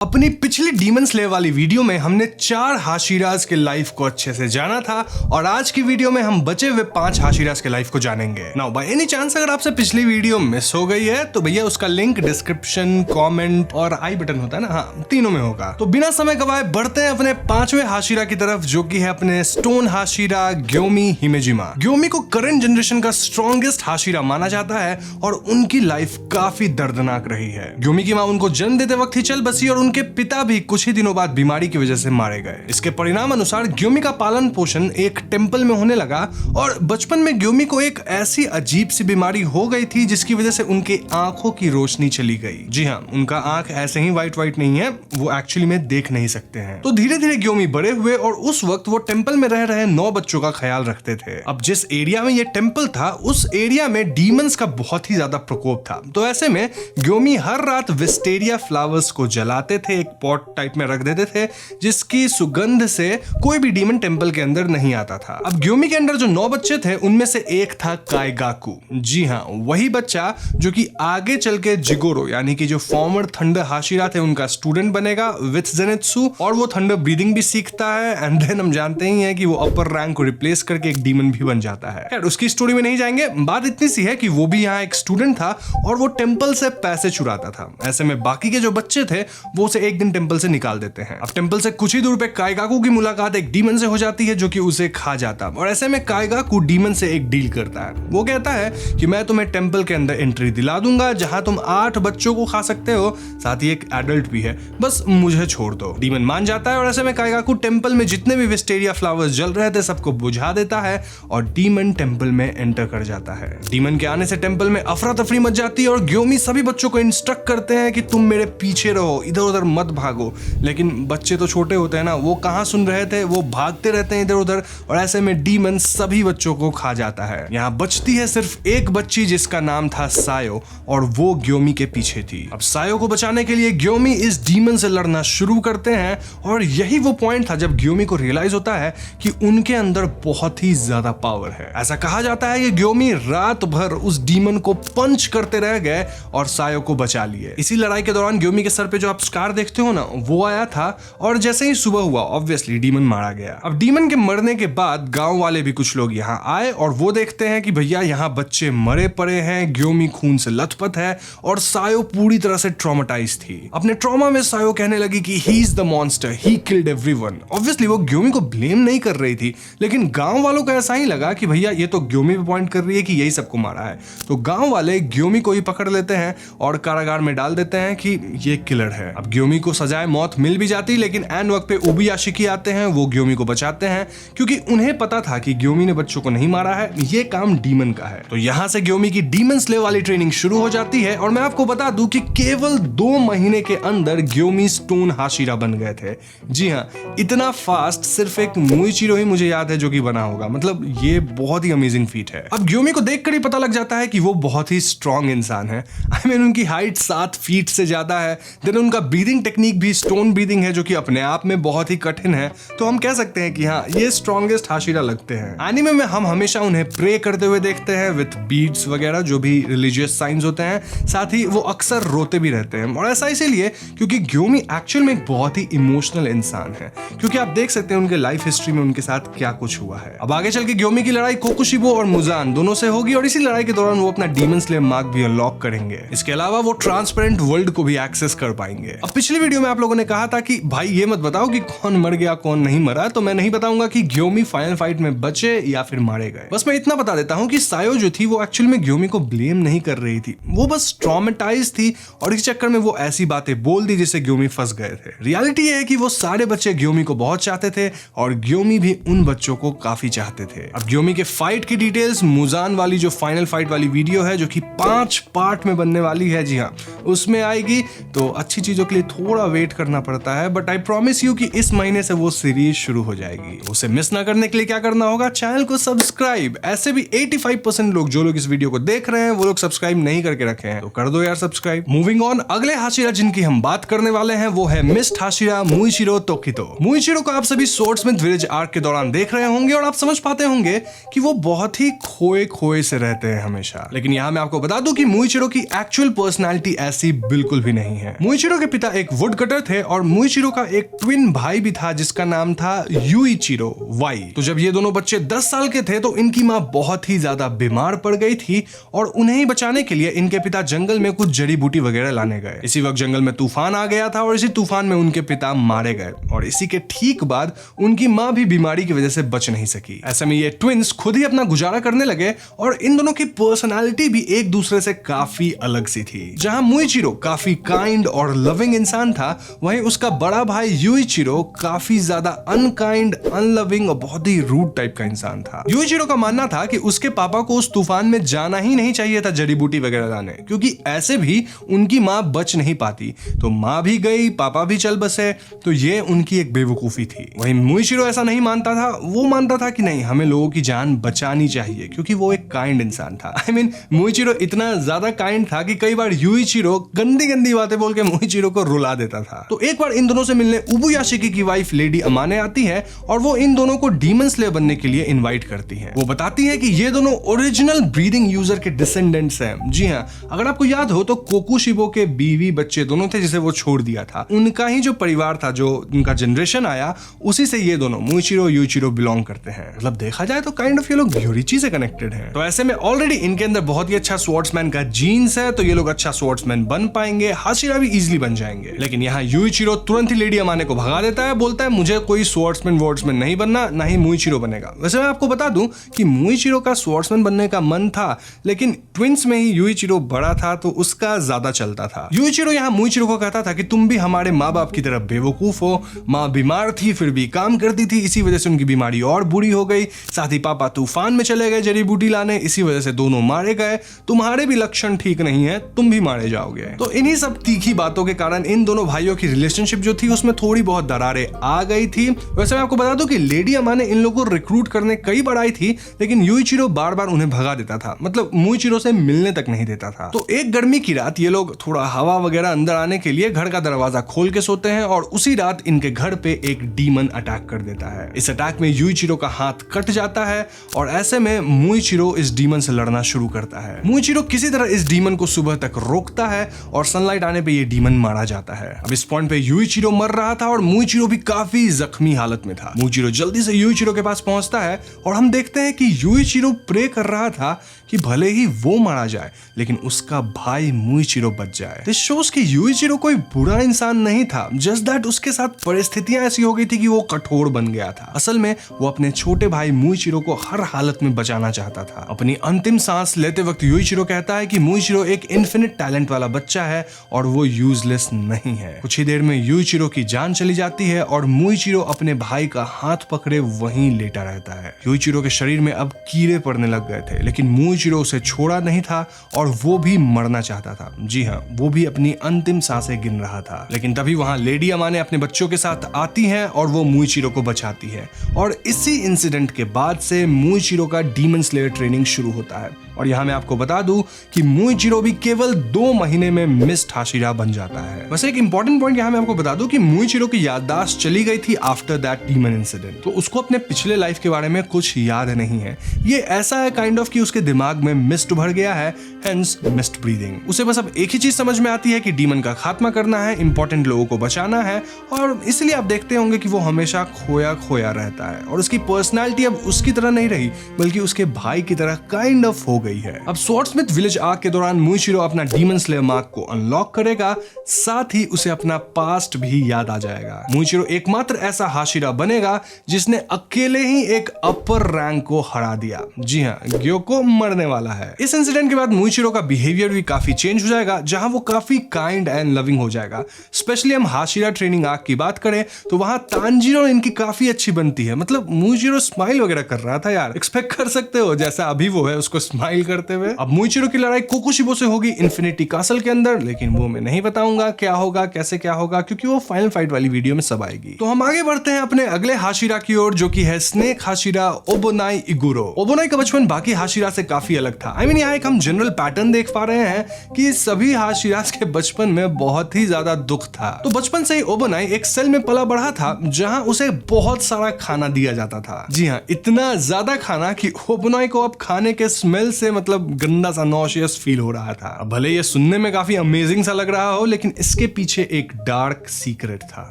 अपनी पिछली demon slayer वाली वीडियो में हमने 4 हाशिराज के लाइफ को अच्छे से जाना था और आज की वीडियो में हम बचे हुए 5 हाशिराज के लाइफ को जानेंगे। नाउ बाय एनी चांस अगर आपसे पिछली वीडियो मिस हो गई है तो भैया उसका लिंक डिस्क्रिप्शन, कमेंट और आई बटन होता है ना, हाँ तीनों में होगा। तो बिना समय गवाए बढ़ते हैं अपने 5वें हाशिरा की तरफ, जो कि है अपने स्टोन हाशिरा ग्योमी हिमेजिमा। ग्योमी को करंट जनरेशन का स्ट्रॉन्गेस्ट हाशिरा माना जाता है और उनकी लाइफ काफी दर्दनाक रही है। ग्योमी की माँ उनको जन्म देते वक्त ही चल बसी और उनके पिता भी कुछ ही दिनों बाद बीमारी की वजह से मारे गए। इसके परिणाम अनुसार ग्योमी का पालन पोषण एक टेंपल में होने लगा और बचपन में ग्योमी को एक ऐसी अजीब सी बीमारी हो गई थी जिसकी वजह से उनके आंखों की रोशनी चली गई। जी हाँ, उनका आंख ऐसे ही व्हाइट नहीं है, वो एक्चुअली में देख नहीं सकते हैं। तो धीरे धीरे ग्योमी बड़े हुए और उस वक्त वो टेंपल में रह रहे 9 बच्चों का ख्याल रखते थे। अब जिस एरिया में ये टेंपल था उस एरिया में डीमंस का बहुत ही ज्यादा प्रकोप था। तो ऐसे में ग्योमी हर रात विस्टेरिया फ्लावर्स को जलाते थे, एक पॉट टाइप में रख देते थे जिसकी सुगंध से कोई भी डीमन टेंपल के अंदर नहीं आता था। अब ग्योमी के अंदर जो 9 बच्चे थे उनमें से एक था काइगाकू। जी हाँ, वही बच्चा जो कि आगे चल के जिगोरो यानी कि जो फॉर्मर थंडर हाशिरा थे उनका स्टूडेंट बनेगा विथ जेनेत्सु, और वो थंडर ब्रीदिंग भी सीखता है एंड देन हम जानते ही हैं कि वो अपर रैंक को रिप्लेस करके एक डीमन भी बन जाता है। खैर उसकी स्टोरी में नहीं जाएंगे, बात इतनी सी है कि वो भी यहाँ एक स्टूडेंट था और वो टेंपल से पैसे चुराता था। ऐसे में बाकी के जो बच्चे थे वो उसे एक दिन टेंपल से निकाल देते हैं। अब टेंपल से कुछ ही दूर पे काइगाकू की मुलाकात एक डीमन से हो जाती है जो कि उसे खा जाता है और ऐसे में काइगाकू डीमन से एक डील करता है। वो कहता है कि मैं तुम्हें टेंपल के अंदर एंट्री दिला दूंगा जहां तुम 8 बच्चों को खा सकते हो, साथ ही एक एडल्ट भी है, बस मुझे छोड़ दो। डीमन मान जाता है और ऐसे में काइगाकू टेंपल में जितने भी विस्टेरिया फ्लावर्स जल रहे थे सबको बुझा देता है और डीमन टेंपल में एंटर कर जाता है। डीमन के आने से टेंपल में अफरा तफरी मच जाती है और ग्योमी सभी बच्चों को इंस्ट्रक्ट करते हैं कि तुम मेरे पीछे रहो, इधर उधर मत भागो। लेकिन बच्चे तो छोटे होते हैं ना, वो कहां सुन रहे थे, वो भागते रहते हैं इधर उधर और ऐसे में डीमन सभी बच्चों को खा जाता है। यहाँ बचती है सिर्फ एक बच्ची जिसका नाम था सायो और वो ग्योमी के पीछे थी। अब सायो को बचाने के लिए ग्योमी इस डीमन से लड़ना शुरू करते हैं और यही वो पॉइंट था जब ग्योमी को रियलाइज होता है कि उनके अंदर बहुत ही ज्यादा पावर है। ऐसा कहा जाता है कि ग्योमी रात भर उस डीमन को पंच करते रह गए और सायो को बचा लिए। इसी लड़ाई के दौरान ग्योमी के सर पे जो आप स्कार देखते हो ना, वो आया था और जैसे ही सुबह हुआ ऑब्वियसली डीमन मारा गया। अब डीमन के मरने के बाद गांव वाले भी कुछ लोग यहाँ आए और वो देखते हैं कि भैया यहाँ बच्चे मरे पड़े हैं, ग्योमी खून से लथपथ है और सायो पूरी तरह से ट्रॉमेटाइज थी। अपने ट्रॉमा में सायो कहने लगी कि he is the monster, he killed everyone. Obviously वो ग्योमी को ब्लेम नहीं कर रही थी, लेकिन गांव वालों को ऐसा ही लगा कि भैया ये तो ग्योमी पे पॉइंट कर रही है कि यही सबको मारा है। तो गांव वाले ग्योमी को ही पकड़ लेते हैं और कारागार में डाल देते हैं कि ये किलर है। अब ग्योमी को सजाए मौत मिल भी जाती, लेकिन एन वक्त पे ओबुयाशिकी आते हैं, वो ग्योमी को बचाते हैं क्योंकि उन्हें पता था कि ग्योमी ने बच्चों को नहीं मारा है, ये काम डीमन का है। तो यहाँ से ग्योमी की डीमन स्लेयर वाली ट्रेनिंग शुरू हो जाती है और मैं आपको बता दूं कि केवल 2 महीने के अंदर ग्योमी स्टोन हाशिरा बन गए थे। जी हाँ, इतना फास्ट सिर्फ एक मुइचिरो ही मुझे याद है जो कि बना होगा। मतलब ये बहुत ही अमेजिंग फीट है। अब ग्योमी को देखकर ही पता लग जाता है कि वो बहुत ही स्ट्रॉन्ग इंसान है। आई मीन उनकी हाइट 7 फीट से ज्यादा है। देन उनका ब्रीदिंग टेक्निक भी स्टोन ब्रीदिंग है जो कि अपने आप में बहुत ही कठिन है। तो हम कह सकते हैं कि हाँ, ये स्ट्रॉन्गेस्ट हाशिरा लगते हैं। एनीमे में हम हमेशा उन्हें प्रे करते हुए देखते हैं विथ बीड्स वगैरह, जो भी रिलीजियस साइंस होते हैं। साथ ही वो अक्सर रोते भी रहते हैं और ऐसा इसीलिए क्योंकि ग्योमी एक्चुअल में एक बहुत ही इमोशनल इंसान है, क्योंकि आप देख सकते हैं उनके लाइफ हिस्ट्री में उनके साथ क्या कुछ हुआ है। अब आगे चल के ग्योमी की लड़ाई कोकुशिबो और मुजान दोनों से होगी और इसी लड़ाई के दौरान वो अपना डीमन स्लेयर मार्क भी अनलॉक करेंगे। इसके अलावा वो ट्रांसपेरेंट वर्ल्ड को भी एक्सेस कर पाएंगे। अब पिछली वीडियो में आप लोगों ने कहा था कि भाई ये मत बताओ कि कौन मर गया कौन नहीं मरा, तो मैं नहीं बताऊंगा कि ग्योमी फाइनल फाइट में बचे या फिर मारे गए। बस मैं इतना बता देता हूं कि सायो जो थी वो एक्चुअल में ग्योमी को ब्लेम नहीं कर रही थी, वो बस ट्रॉमेटाइज थी और इस चक्कर में वो ऐसी बातें बोल दी जिससे ग्योमी फंस गए थे। रियलिटी ये है कि वो सारे बच्चे ग्योमी को बहुत चाहते थे और ग्योमी भी उन बच्चों को काफी चाहते थे। अब ग्योमी के फाइट की डिटेल्स मुजान वाली जो फाइनल फाइट वाली वीडियो है जो कि 5 पार्ट में बनने वाली है, जी हाँ, उसमें आएगी। तो अच्छी चीजों के लिए थोड़ा वेट करना पड़ता है, बट आई प्रॉमिस यू कि इस महीने से वो सीरीज शुरू हो जाएगी। उसे मिस ना करने के लिए क्या करना होगा, चैनल को सब्सक्राइब। ऐसे भी 85% लोग जो लोग इस वीडियो को देख रहे हैं वो लोग सब्सक्राइब नहीं करके रखे हैं, तो कर दो यार सब्सक्राइब। मूविंग ऑन, अगले हाशिरा जिनकी हम बात करने वाले हैं वो है मिस्ट हाशिरा मुइचिरो तोकितो। मुइचिरो को आप सभी सोर्ड्समैन विलेज आर्क के दौरान देख रहे होंगे और आप समझ पाते होंगे कि वो बहुत ही खोए खोए से रहते हैं हमेशा। लेकिन यहाँ मैं आपको बता दूं कि मुइचिरो की एक्चुअल पर्सनालिटी ऐसी बिल्कुल भी नहीं है। मुइचिरो के पिता एक वुड कटर थे और मुइचिरो का एक ट्विन भाई भी था जिसका नाम था यूइचिरो वाई। तो जब ये दोनों बच्चे 10 साल के थे तो इनकी माँ बहुत ही ज्यादा बीमार पड़ गई थी और उन्हें ही बचाने के लिए इनके पिता जंगल में कुछ जड़ी बूटी वगैरह लाने गए। इसी वक्त जंगल में तूफान आ गया था और इसी तूफान में उनके पिता मारे गए और इसी के ठीक बाद उनकी माँ भी बीमारी की वजह से बच नहीं सकी। ऐसे में ये ट्विंस खुद ही अपना गुजारा करने लगे और इन दोनों की पर्सनालिटी भी एक दूसरे से काफी अलग सी थी। जहां मुइचिरो काफी काइंड और लविंग इंसान था, वहीं उसका बड़ा भाई यूइचिरो काफी ज्यादा अनकाइंड, अनलविंग और बहुत ही रूड टाइप का इंसान था। यूइचिरो का मानना था कि उसके पापा को उस तूफान में जाना ही नहीं चाहिए था जड़ी बूटी वगैरह लाने, क्योंकि ऐसे भी उनकी माँ बच नहीं पाती। तो माँ भी गई, पापा भी चल बसे, तो ये उनकी एक बेवकूफी थी। वहीं मुइचिरो ऐसा नहीं मानता था, वो मानता था कि नहीं, हमें लोगों की जान बचानी चाहिए, क्योंकि वो एक काइंड इंसान था। आई मीन मुइचिरो इतना ज्यादा काइंड था कि कई बार यूइचिरो गंदी गंदी बातें बोल के मुइचिरो को रुला देता था। तो एक बार इन दोनों से मिलने उबुयाशिकी की वाइफ लेडी अमाने आती है और वो इन दोनों को डीमन स्लेयर बनने के लिए इनवाइट करती है। वो बताती है कि ये दोनों ओरिजिनल ब्रीदिंग यूजर के डिसेंडेंट्स हैं। जी हाँ, अगर आपको याद हो तो कोकुशिबो के बीवी बच्चे दोनों थे जिसे वो छोड़ दिया था, उनका ही जो परिवार था, जो उनका जनरेशन आया, उसी से ये दोनों मुइचिरो यूइचिरो बिलोंग करते हैं। मतलब देखा जाए तो काइंड ऑफ ये लोग योरिची से कनेक्टेड हैं। तो ऐसे में ऑलरेडी इनके अंदर बहुत ही अच्छा स्वॉर्ड्समैन का जीन्स है, तो ये लोग अच्छा स्वॉर्ड्समैन बन पाएंगे, हाशिरा भी इजीली बन जाएंगे। लेकिन यहाँ यूइचिरो तुरंत ही लेडी अमाने को भगा देता है, बोलता है मुझे कोई स्वॉर्ड्समैन वॉर्ड्समैन नहीं बनना, ना ही मुइचिरो बनेगा। वैसे मैं आपको बता दूं कि मुइचिरो का स्वॉर्ड्समैन बनने का मन था, लेकिन ट्विंस में ही यूइचिरो बड़ा था तो उसका ज्यादा चलता था। यूइचिरो यहाँ मुइचिरो को कहता था कि तुम भी हमारे माँ बाप की तरह बेवकूफ हो, माँ बीमार थी फिर भी काम करती थी, इसी वजह से उनकी बीमारी और बुरी हो गई, साथ ही पापा तूफान में चले गए जड़ी बूटी लाने, इसी वजह से दोनों मारे गए, तुम्हारे भी लक्षण ठीक नहीं है, तुम भी मारे जाओगे। तो इन्हीं सब तीखी बातों के कारण इन दोनों भाइयों की रिलेशनशिप जो थी उसमें थोड़ी बहुत दरारें आ गई थी। वैसे मैं आपको बता दूं कि लेडी अमाने इन लोगों को रिक्रूट करने कई बार आई थी, लेकिन यूइचिरो बार बार उन्हें भगा देता था, मतलब मुइचिरो से मिलने तक नहीं देता था। तो एक गर्मी की रात ये लोग थोड़ा हवा वगैरह अंदर आने के लिए घर का दरवाजा खोल के सोते हैं और उसी रात इनके घर पे एक डीमन अटैक कर देता है। इस अटैक में यूइचिरो का हाथ कट जाता है और ऐसे में मुइचिरो इस डीमन से लड़ना शुरू करता है। मुइचिरो किसी तरह इस डीमन को सुबह तक रोकता है और सनलाइट आने पे ये डीमन मारा जाता है। अब इस पॉइंट पे यूइचिरो मर रहा था और मुइचिरो भी काफी जख्मी हालत में था। मुइचिरो जल्दी से यूइचिरो के पास पहुंचता है और हम देखते हैं कि यूइचिरो प्रे कर रहा था कि भले ही वो मारा जाए लेकिन उसका भाई मुइचिरो बच जाए। दिस शोज कि यूइचिरो कोई बुरा इंसान नहीं था, जस्ट दैट उसके साथ परिस्थितियां ऐसी हो गई थी कि वो कठोर बन गया था। असल में वो अपने छोटे भाई मुइचिरो को हर हालत में बचाना चाहता था। अपनी अंतिम सांस लेते वक्त यूइचिरो कहता है कि मुइचिरो एक इन्फिनिट टैलेंट वाला बच्चा है और वो यूजलेस नहीं है। कुछ ही देर में यूइचिरो की जान चली जाती है और मुइचिरो अपने भाई का हाथ पकड़े वहीं लेटा रहता है। यूइचिरो के शरीर में अब कीड़े पड़ने लग गए थे, लेकिन मुइचिरो उसे छोड़ा नहीं था और वो भी मरना चाहता था। जी हाँ, वो भी अपनी अंतिम सांसें गिन रहा था। लेकिन तभी वहां लेडी अमाने अपने बच्चों के साथ आती हैं और वो मुइचिरो को बचाती है और इसी इंसिडेंट के बाद से मुइचिरो का डीमन स्लेयर ट्रेनिंग शुरू होता है। और यहाँ मैं आपको बता दूं कि मुइचिरो भी केवल 2 महीने में मिस्ट हाशिरा बन जाता है। वैसे एक इंपॉर्टेंट पॉइंट यहाँ मैं आपको बता दूं कि मुइचिरो की याददाश्त चली गई थी आफ्टर दैट डीमन इंसिडेंट, तो उसको अपने पिछले लाइफ के बारे में कुछ याद नहीं है। ये ऐसा है काइंड ऑफ कि उसके दिमाग में मिस्ट भर गया है, हेंस मिस्ट ब्रीदिंग। उसे बस अब एक ही चीज समझ में आती है कि डीमन का खात्मा करना है, इंपॉर्टेंट लोगों को बचाना है, और इसलिए आप देखते होंगे कि वो हमेशा खोया खोया रहता है और उसकी पर्सनालिटी अब उसकी तरह नहीं रही बल्कि उसके भाई की तरह काइंड ऑफ हो गई है। अब स्वॉर्ड्समिथ विलेज आर्क के दौरान मुइचिरो अपना डीमन स्लेयर मार्क को अनलॉक करेगा, साथ ही उसे अपना पास्ट भी याद आ जाएगा। मुइचिरो एकमात्र ऐसा हाशिरा बनेगा जिसने अकेले ही एक अपर रैंक को हरा दिया। जी हाँ, ग्योको मरने वाला है। इस इंसिडेंट के बाद मुइचिरो का बिहेवियर भी काफी चेंज हो जाएगा, जहां वो काफी काइंड एंड लविंग हो जाएगा। स्पेशली हम हाशिरा ट्रेनिंग आर्क की बात करें तो वहां तांजीरो इनकी काफी अच्छी बनती है। मतलब मुइचिरो स्माइल वगैरह कर रहा था यार, एक्सपेक्ट कर सकते हो जैसा अभी वो है उसको स्माइल करते हुए। अब मुइचिरो की लड़ाई कोकुशिबो से होगी इन्फिनिटी कासल के अंदर, लेकिन वो मैं नहीं बताऊंगा क्या होगा कैसे क्या होगा, क्योंकि वो फाइनल फाइट वाली वीडियो में सब आएगी। तो हम आगे बढ़ते हैं अपने अगले हाशिरा की ओर, जो कि है स्नेक हाशिरा ओबोनाई इगुरो। ओबोनाई का बचपन बाकी हाशिरा से काफी अलग था। आई मीन यहाँ एक हम जनरल पैटर्न देख पा रहे हैं कि सभी हाशिरास के बचपन में बहुत ही ज्यादा दुख था। तो बचपन से ही ओबोनाई एक सेल में पला बढ़ा था जहां उसे बहुत सारा खाना दिया जाता था। जी हाँ, इतना ज्यादा खाना कि ओबोनाई को अब खाने के स्मेल से मतलब गंदा सा नॉशियस फील हो रहा था। भले ये सुनने में काफी अमेजिंग सा लग रहा हो, लेकिन इसके पीछे एक डार्क सीक्रेट था।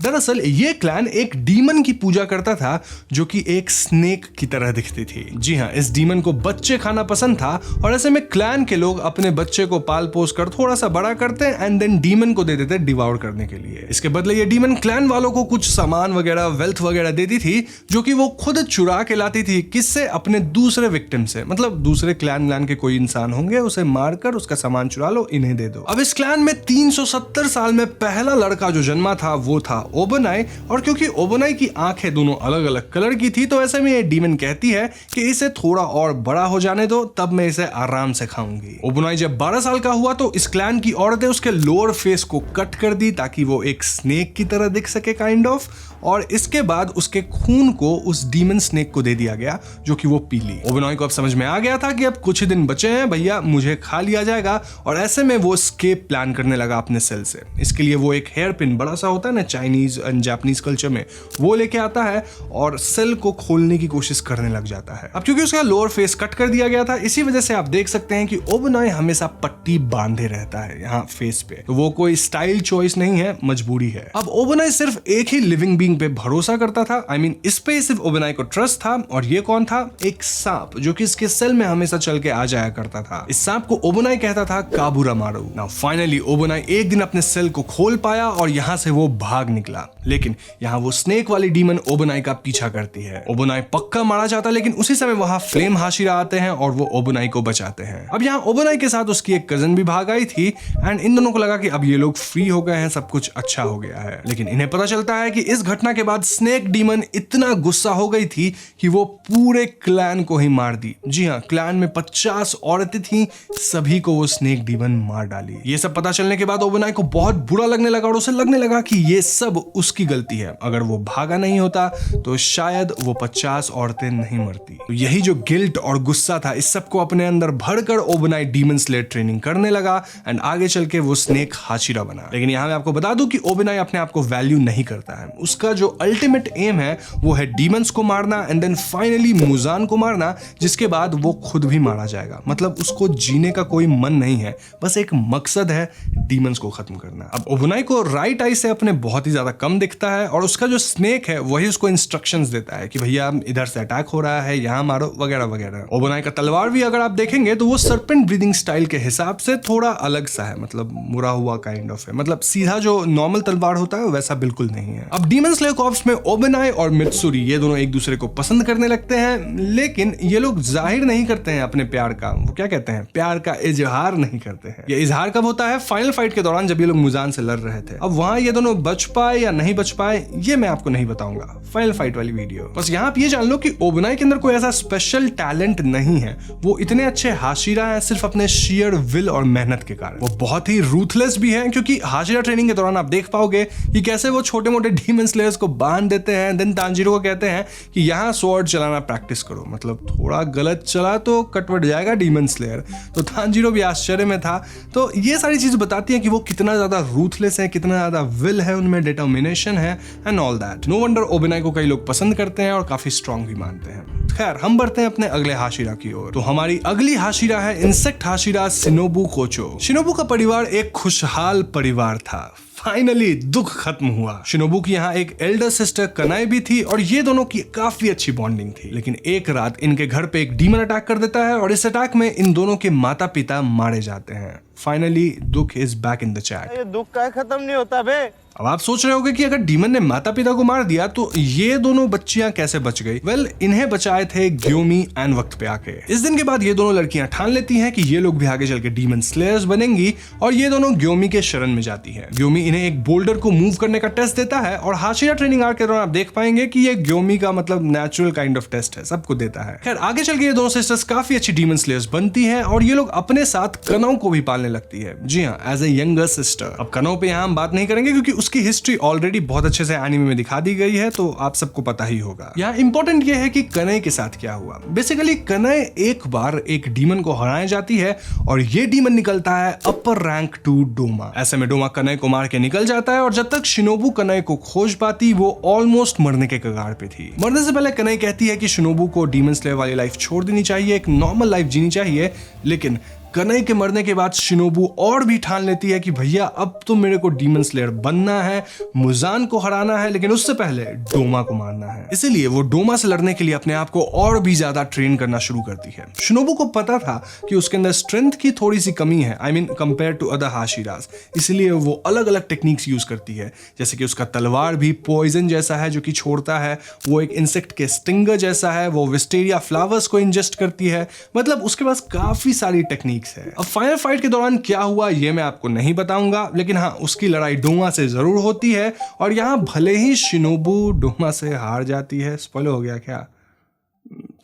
दरअसल ये क्लैन एक डीमन की पूजा करता था जो कि एक स्नेक की तरह दिखती थी। जी हाँ, इस डीमन को बच्चे खाना पसंद था और ऐसे में क्लैन के लोग अपने बच्चे को पाल पोस कर थोड़ा सा बड़ा करते एंड देन डीमन को दे देते डिवाउर करने के लिए। इसके बदले ये डीमन क्लैन वालों को कुछ सामान वगैरह, वेल्थ वगैरह देती थी जो कि वो खुद चुरा के लाती थी। किससे? अपने दूसरे विक्टिम से। मतलब दूसरे क्लैन के कोई इंसान होंगे, उसे मारकर उसका सामान चुरा लो, इन्हें दे दो। अब इस क्लैन में 370 साल में पहला लड़का जो जन्मा था वो था ओबोनाई, और क्योंकि ओबोनाई की आंखें दोनों अलग अलग कलर की थी तो ऐसे में ये डीमन कहती है कि इसे थोड़ा और बड़ा हो जाने दो, तब मैं इसे आराम से खाऊंगी। ओबोनाई जब 12 साल का हुआ तो इस क्लैन की औरतें उसके लोअर फेस को कट कर दी ताकि वो एक स्नेक की तरह दिख सके काइंड ऑफ, और इसके बाद उसके खून को उस डीमन स्नेक को दे दिया गया जो कि वो पी ली। ओबोनाई को अब समझ में आ गया था कि अब कुछ ही दिन बचे हैं भैया, मुझे खा लिया जाएगा, और ऐसे में वो एस्केप प्लान करने लगा अपने सेल से। इसके लिए वो एक हेयर पिन बड़ा सा होता है ना चाइनीज एंड जापानीज कल्चर में, वो लेके आता है और सेल को खोलने की कोशिश करने लग जाता है। अब क्योंकि उसका लोअर फेस कट कर दिया गया था, इसी वजह से आप देख सकते हैं कि ओबोनाई हमेशा पट्टी बांधे रहता है यहाँ फेस पे, तो वो कोई स्टाइल चॉइस नहीं है, मजबूरी है। अब ओबोनाई सिर्फ एक ही लिविंग बीइंग पे भरोसा करता था, आई मीन इस पे सिर्फ ओबोनाई को ट्रस्ट था, और ये कौन था? एक सांप जो कि इसके सेल में हमेशा चल के आ जाया करता था। इस सांप को ओबोनाई कहता था काबुरामारू। नाउ फाइनली ओबोनाई एक दिन अपने सेल को खोल पाया और यहाँ से वो भाग निकला, लेकिन यहाँ वो स्नेक वाली डीमन ओबोनाई का पीछा करती है। ओबोनाई पक्का मारा जाता, लेकिन उसी समय वहां फ्लेम हाशिरा आते हैं और वो ओबोनाई को बचाते हैं। अब यहाँ ओबोनाई के साथ उसकी एक कजन भी भाग आई थी एंड इन दोनों को लगा कि अब ये लोग फ्री हो गए हैं, सब कुछ अच्छा हो गया है। लेकिन इन्हें पता चलता है कि इस घटना के बाद स्नेक डीमन इतना गुस्सा हो गई थी कि वो पूरे क्लैन को ही मार दी। जी हाँ, क्लैन में 50 औरतें थी, सभी को वो स्नेक डीमन मार डाली। ये सब पता चलने के बाद ओबोनाई को बहुत बुरा लगने लगा और उसे लगने लगा कि ये सब उसकी गलती है। अगर वो भागा नहीं होता तो शायद वो 50 औरतें नहीं मरती। तो यही जो गिल्ट और गुस्सा था, इस सब को अपने अंदर भरकर ओबोनाई डीमन स्लेयर ट्रेनिंग करने लगा एंड आगे चल के वो स्नेक हाशिरा बना। लेकिन यहाँ मैं आपको बता दूं कि ओबोनाई अपने आप को वैल्यू नहीं करता है। उसका जो अल्टीमेट एम है वो है डीमंस को मारना एंड देन फाइनली मुजान को मारना, जिसके बाद वो खुद भी मारा जाएगा। मतलब उसको जीने का कोई मन नहीं है, बस एक मकसद है डीमंस को खत्म करना। अब ओबोनाई को राइट आई से अपने बहुत ही ज्यादा कम दिखता है और उसका जो स्नेक है वही उसको इंस्ट्रक्शंस देता है कि भैया इधर से अटैक हो रहा है, यहाँ मारो वगैरह वगैरह। ओबोनाई का तलवार भी अगर आप देखेंगे तो वो सर्पेंट ब्रीदिंग स्टाइल के हिसाब से थोड़ा अलग सा है, मतलब मुड़ा हुआ काइंड ऑफ है, मतलब सीधा जो नॉर्मल तलवार होता है वैसा बिल्कुल नहीं है। अब डीमन स्लेयर कॉर्प्स में ओबोनाई और मित्सुरी ये दोनों एक दूसरे को पसंद करने लगते हैं, लेकिन ये लोग जाहिर नहीं करते हैं अपने प्यार का, वो क्या कहते हैं, प्यार का इजहार नहीं करते हैं। ये इजहार कब होता है? फाइनल फाइट के दौरान जब ये लोग मुजान से लड़ रहे थे। अब वहां ये दोनों बच पाए या नहीं बच पाए ये मैं आपको नहीं बताऊंगा, फाइनल फाइट वाली वीडियो। बस यहाँ आप ये जान लो कि ओबोनाई के अंदर कोई ऐसा स्पेशल टैलेंट नहीं है, वो इतने अच्छे हाशिरा हैं सिर्फ अपने शेयर विल और मेहनत के कारण। वो बहुत ही रूथलेस भी हैं, क्योंकि हाशिरा ट्रेनिंग के दौरान आप देख पाओगे कि कैसे वो छोटे मोटे डीमन स्लेयर्स को बांध देते हैं, देन तांजीरो को कहते हैं कि यहाँ स्वॉर्ड चलाना प्रैक्टिस करो, मतलब थोड़ा गलत चला तो कटवट जाएगा डीमन स्लेयर। तो तांजीरो भी आश्चर्य में था। तो ये सारी चीज बताती है कि वो कितना ज्यादा रूथलेस है, कितना ज्यादा विल है उनमें, डिटर्मिनेशन है and all that. No wonder Obanai को कई लोग पसंद करते हैं और काफी स्ट्रांग भी मानते हैं। खैर, हम बढ़ते हैं अपने अगले हाशिरा की ओर। तो हमारी अगली हाशिरा है इंसेक्ट हाशिरा शिनोबु कोचो। शिनोबु का परिवार एक खुशहाल परिवार था। फाइनली दुख खत्म हुआ। शिनोबु की यहाँ एक एल्डर सिस्टर कनाई भी थी और ये दोनों की काफी अच्छी बॉन्डिंग थी। लेकिन एक रात इनके घर पे एक डीमन अटैक कर देता है और इस अटैक में इन दोनों के माता पिता मारे जाते हैं। फाइनली दुख is back in the chat. ये दुख का खत्म नहीं होता बे। अब आप सोच रहे होंगे कि अगर डीमन ने माता पिता को मार दिया तो ये दोनों बच्चियां कैसे बच गई? वेल, इन्हें बचाए थे ग्योमी एन वक्त पे आके। इस दिन के बाद ये दोनों लड़कियां ठान लेती हैं कि ये लोग भी आगे चल के डीमन स्लेयर्स बनेंगी और ये दोनों ग्योमी के शरण में जाती हैं। ग्योमी इन्हें एक बोल्डर को मूव करने का टेस्ट देता है और हाशिरा ट्रेनिंग आर्क के दौरान आप देख पाएंगे कि ये ग्योमी का मतलब नेचुरल काइंड ऑफ टेस्ट है, सबको देता है। खैर, आगे चल के ये दोनों सिस्टर्स काफी अच्छी डीमन स्लेयर्स बनती हैं और ये लोग अपने साथ कनौ को भी पालने पालने लगती है। जी हाँ, एज ए यंगर सिस्टर। अब कनो पे यहाँ हम बात नहीं करेंगे क्योंकि उसकी हिस्ट्री ऑलरेडी बहुत अच्छे से एनीमे में दिखा दी गई है, तो आप सबको पता ही होगा। यहाँ इंपॉर्टेंट ये है कि कनई के साथ क्या हुआ। बेसिकली कनई एक बार एक डीमन को हराने जाती है और ये डीमन निकलता है अपर रैंक 2 डोमा। ऐसे में डोमा कनई को मार के निकल जाता है और जब तक शिनोबू कनई को खोज पाती वो ऑलमोस्ट मरने के कगार पे थी। मरने से पहले कनई कहती है कि शिनोबू को डीमन स्लेयर वाली लाइफ छोड़ देनी चाहिए, एक नॉर्मल लाइफ जीनी चाहिए। लेकिन कनई के मरने के बाद शिनोबू और भी ठान लेती है कि भैया अब तो मेरे को डीमन स्लेयर बनना है, मुजान को हराना है, लेकिन उससे पहले डोमा को मारना है। इसीलिए वो डोमा से लड़ने के लिए अपने आप को और भी ज्यादा ट्रेन करना शुरू करती है। शिनोबू को पता था कि उसके अंदर स्ट्रेंथ की थोड़ी सी कमी है, I mean compare to other Hashiras, इसलिए वो अलग अलग टेक्निक्स यूज करती है। जैसे कि उसका तलवार भी पॉइजन जैसा है जो कि छोड़ता है, वो एक इंसेक्ट के स्टिंगर जैसा है, वो विस्टेरिया फ्लावर्स को इंजेस्ट करती है, मतलब उसके पास काफी सारी टेक्निक्स है। अब फाइनल फाइट के दौरान क्या हुआ ये मैं आपको नहीं बताऊंगा, लेकिन हाँ उसकी लड़ाई डोमा से जरूर होती है और यहाँ भले ही शिनोबू डोमा से हार जाती है। स्पॉइलर हो गया क्या?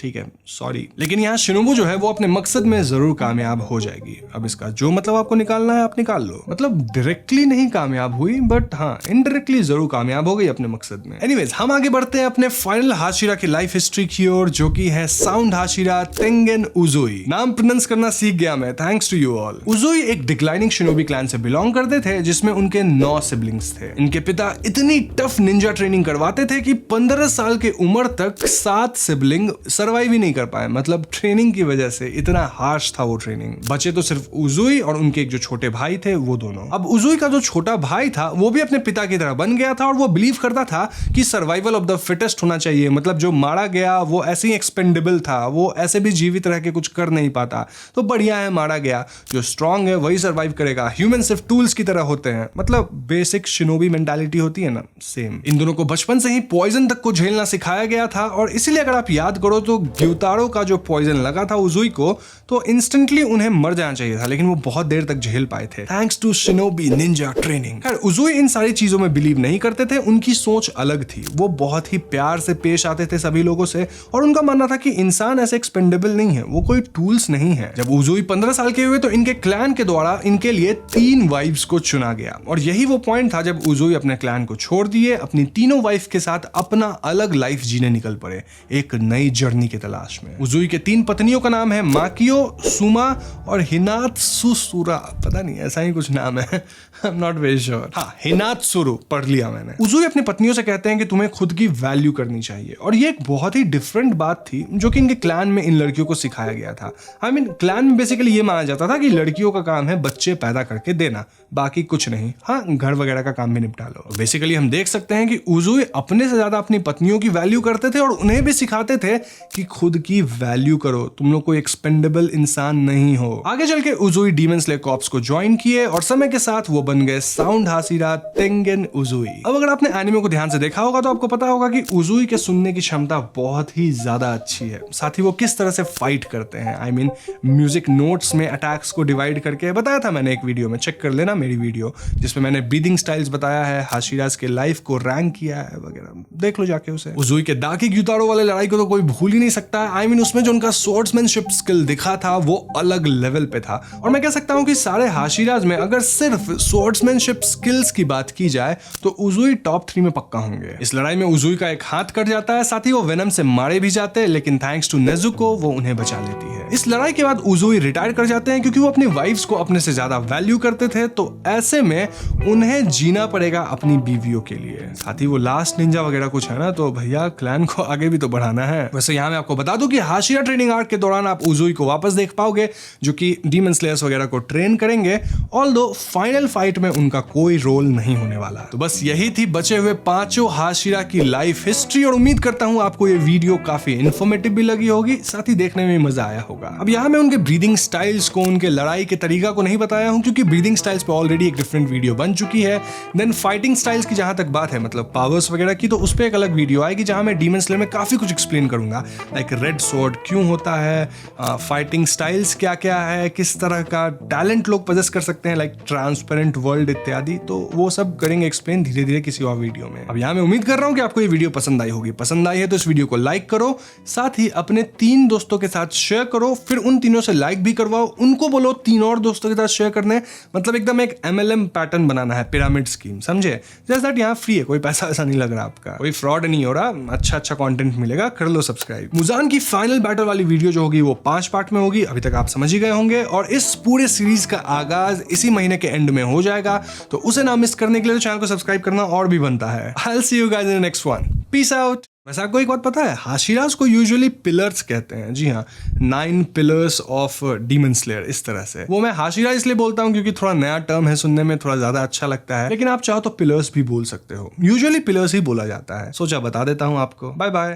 ठीक है, सॉरी। लेकिन यहाँ शिनोबू जो है वो अपने मकसद में जरूर कामयाब हो जाएगी। अब इसका जो मतलब आपको निकालना है आप निकाल लो। मतलब डायरेक्टली नहीं कामयाब हुई, बट हाँ इनडायरेक्टली जरूर कामयाब हो गई अपने मकसद में। एनीवेज, हम आगे बढ़ते हैं अपने फाइनल हाशिरा की लाइफ हिस्ट्री की ओर, जो की है साउंड हाशिरा टेंगेन उजुई। नाम प्रोनाउंस करना सीख गया मैं, थैंक्स टू यू ऑल। उजुई एक डिक्लाइनिंग शिनोबी क्लैन से बिलोंग करते थे जिसमें उनके 9 सिबलिंग्स थे। इनके पिता इतनी टफ निंजा ट्रेनिंग करवाते थे कि 15 साल की उम्र तक 7 सिबलिंग सर्वाइव ही नहीं कर पाए। मतलब ट्रेनिंग की वजह से इतना हार्श था वो ट्रेनिंग। बचे तो सिर्फ उजुई और उनके एक जो छोटे भाई थे वो दोनों। अब उजुई का जो छोटा भाई था वो भी अपने पिता की तरह बन गया था और वो बिलीव करता था कि सर्वाइवल ऑफ द फिटेस्ट होना चाहिए। मतलब जो मारा गया वो ऐसे ही एक्सपेंडेबल था, वो ऐसे भी जीवित रह के कुछ कर नहीं पाता, तो बढ़िया है मारा गया, जो स्ट्रांग है वही सर्वाइव करेगा। ह्यूमन सिर्फ टूल्स की तरह होते हैं, मतलब बेसिक शिनोबी मेंटालिटी होती है ना, सेम। इन दोनों को बचपन से ही पॉइजन तक को झेलना सिखाया गया था और इसीलिए अगर आप याद करो तो ग्यूतारो का जो पॉइजन लगा था उजुई को तो इंस्टेंटली उन्हें मर जाना चाहिए था, लेकिन वो बहुत देर तक झेल पाए थे thanks to shinobi ninja training. खैर उजुई इन सारी चीजों में बिलीव नहीं करते थे, उनकी सोच अलग थी। वो बहुत ही प्यार से पेश आते थे सभी लोगों से और उनका मानना था कि इंसान ऐसे एक्सपेंडेबल नहीं है, वो कोई टूल्स नहीं है। जब उजुई 15 साल के हुए तो इनके क्लैन के द्वारा इनके लिए 3 वाइफ्स को चुना गया और यही वो पॉइंट था जब उजुई अपने क्लैन को छोड़ दिए, अपनी तीनों वाइफ के साथ अपना अलग लाइफ जीने निकल पड़े एक नई जर्नी की तलाश में। उजुई के 3 पत्नियों का नाम है माकियो, सुमा और हिनात्सुसुरा, पता नहीं ऐसा ही कुछ नाम है, I am not very sure. हाँ, हिनात्सुरु पढ़ लिया मैंने। उजुई अपनी पत्नियों से कहते हैं कि तुम्हें खुद की वैल्यू करनी चाहिए और ये एक बहुत ही डिफरेंट बात थी जो कि इनके क्लैन में इन लड़कियों को सिखाया गया था। आई मीन क्लैन में बेसिकली ये माना जाता था कि लड़कियों का काम है बच्चे पैदा करके देना, बाकी कुछ नहीं। हाँ, घर वगैरह का काम भी निपटा लो। बेसिकली हम देख सकते हैं कि उजुई अपने से ज्यादा अपनी पत्नियों की वैल्यू करते थे और उन्हें भी सिखाते थे कि खुद की वैल्यू करो, तुम लोग कोई एक्सपेंडेबल इंसान नहीं हो। आगे चल के उजुई डीमन स्लेयर कॉर्प्स को ज्वाइन किए और समय के साथ वो बन गए साउंड हाशिरा टेंगेन उजुई। अब अगर आपने एनिमे को ध्यान से देखा होगा तो आपको पता होगा कि उजुई के सुनने की क्षमता बहुत ही ज्यादा अच्छी है, साथ ही वो किस तरह से फाइट करते हैं। आई मीन म्यूजिक नोट्स में अटैक्स को डिवाइड करके बताया था मैंने एक वीडियो में, चेक कर लेना मेरी वीडियो जिसमें मैंने ब्रीदिंग स्टाइल्स बताया है, हाशिरास के लाइफ को रैंक किया है वगैरह, देख लो जाके उसे। उजुई के दाकी ग्यूतारो वाले लड़ाई को तो कोई भूल ही नहीं सकता। आई मीन उसमें जो उनका स्वॉर्ड्समैनशिप स्किल दिखा था वो अलग लेवल पे था और मैं कह सकता हूं कि सारे हाशिराज में अगर सिर्फ स्वॉर्ड्समैनशिप स्किल्स की बात की जाए तो उजुई टॉप 3 में पक्का होंगे। इस लड़ाई में उजुई का एक हाथ कट जाता है, साथ ही वो वेनम से मारे भी जाते हैं, लेकिन थैंक्स टू नेजुको वो उन्हें बचा लेती है। इस लड़ाई के बाद उजुई रिटायर कर जाते हैं क्योंकि वो अपनी वाइफ्स को अपने से ज्यादा वैल्यू करते थे, तो ऐसे में उन्हें जीना पड़ेगा अपनी बीवियों के लिए। साथ ही वो लास्ट निंजा वगैरह कुछ है ना, तो भैया क्लैन को आगे भी तो बढ़ाना है। वैसे यहाँ मैं आपको बता दूं कि हाशिरा ट्रेनिंग आर्क के दौरान आप उजुई को वापस देख पाओगे जो कि डीमन स्लेयर्स वगैरह को ट्रेन करेंगे, ऑल्दो फाइनल फाइट में उनका कोई रोल नहीं होने वाला। तो बस यही थी बचे हुए 5 हाशिरा की लाइफ हिस्ट्री और उम्मीद करता हूं आपको ये वीडियो काफी इन्फॉर्मेटिव भी लगी होगी, साथ ही देखने में मजा आया होगा। अब यहाँ मैं उनके ब्रीदिंग स्टाइल्स को, उनके लड़ाई के तरीका को नहीं बताया हूं क्योंकि ब्रीदिंग स्टाइल्स पे ऑलरेडी एक डिफरेंट वीडियो बन चुकी है। देन फाइटिंग स्टाइल्स की जहां तक बात है, मतलब पावर्स वगैरह की, तो उस पर एक अलग वीडियो आएगी जहां मैं डीमन स्लेयर में काफी कुछ एक्सप्लेन करूंगा। लाइक रेड स्वॉर्ड क्यों होता है, फाइटिंग स्टाइल्स क्या क्या है, किस तरह का टैलेंट लोग पजेस कर सकते हैं, लाइक ट्रांसपेरेंट वर्ल्ड इत्यादि। तो वो सब करेंगे एक्सप्लेन धीरे धीरे किसी और वीडियो में। अब यहाँ मैं उम्मीद कर रहा हूँ कि आपको ये वीडियो पसंद आई होगी। पसंद आई है तो इस वीडियो को लाइक करो, साथ ही अपने 3 दोस्तों के साथ शेयर करो, फिर उन तीनों से लाइक भी करवाओ, उनको बोलो 3 और दोस्तों के साथ शेयर करने। मतलब एकदम एक MLM पैटर्न बनाना है, पिरामिड स्कीम, समझे? जैसे दैट यहाँ फ्री है, कोई पैसा ऐसा नहीं लग रहा आपका, कोई फ्रॉड नहीं हो रहा, अच्छा कंटेंट मिलेगा, कर लो सब्सक्राइब। मुजान की फाइनल बैटल वाली वीडियो जो होगी वो 5 पार्ट में होगी, अभी तक आप समझ ही गए होंगे। और इस पूरे सीरीज का आगाज इसी महीने के एंड में हो जाएगा, तो उसे ना मिस करने के लिए तो चैनल को सब्सक्राइब करना और भी बनता है। I'll see you guys in the next one. Peace out. वैसे आपको एक बात पता है, हाशिराज को यूजुअली पिलर्स कहते हैं। जी हाँ, 9 पिलर्स ऑफ डीमन स्लेयर, इस तरह से। वो मैं हाशिराज इसलिए बोलता हूँ क्योंकि थोड़ा नया टर्म है, सुनने में थोड़ा ज्यादा अच्छा लगता है, लेकिन आप चाहो तो पिलर्स भी बोल सकते हो। यूजुअली पिलर्स ही बोला जाता है। सोचा बता देता हूँ आपको। Bye bye.